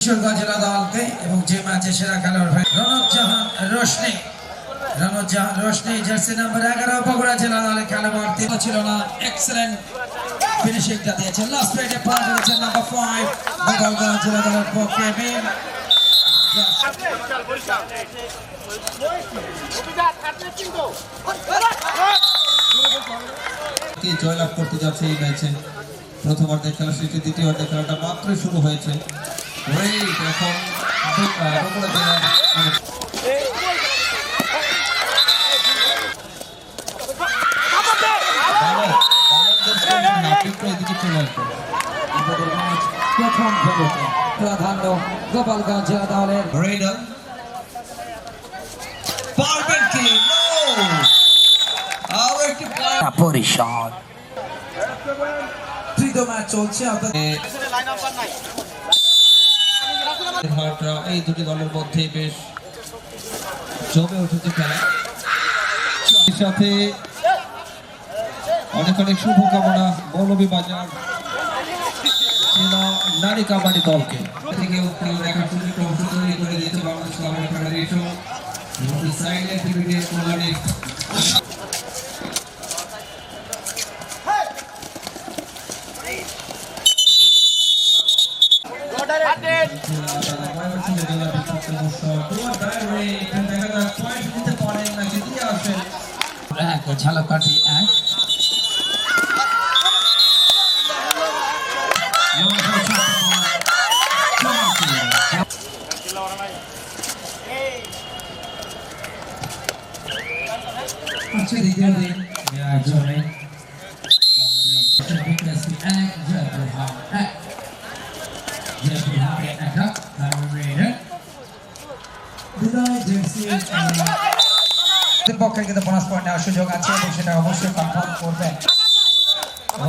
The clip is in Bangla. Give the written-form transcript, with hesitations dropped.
কিশোরগঞ্জ জেলা দলকে এবং যে ম্যাচে সেরা খেলোয়াড় রনজ জাহান রোশনি জার্সি নাম্বার 11 বগুড়া জেলা দলের খেলোয়াড় তিনি ছিল না এক্সেলেন্ট ফিনিশিংটা দিয়েছেন লাস্ট রাইডে পার করেছেন নাম্বার 5 গোপালগঞ্জ জেলা দলের পক্ষে মিম জয়লাভ করতে যাচ্ছে এই ম্যাচে। প্রথমার্ধের খেলা শেষে দ্বিতীয়ার্ধের খেলাটা মাত্রই শুরু হয়েছে। এখন বগুড়া জেলার এদিকে চলে আসবে। প্রথম গোলকে প্রাধান্য গোপালগঞ্জ জেলা দলের পারবেন কি আরো একটি পরিষদ তৃতীয় ম্যাচ চলছে এই দুটি দলের মধ্যে বেশ জমে উঠেছে খেলা। সাথে অনেক অনেক শুভকামনা মৌলভীবাজার জেলা নারী কাবাডি দলকে থেকে দেখার সুযোগ তৈরি করে দিয়েছে বাংলাদেশ কাবাডি ফেডারেশন। ঝালকাঠি পক্ষে কিন্তু বোনাস পয়েন্ট নেওয়ার সুযোগ আছে এবং সেটা অবশ্যই কনফার্ম করবেন।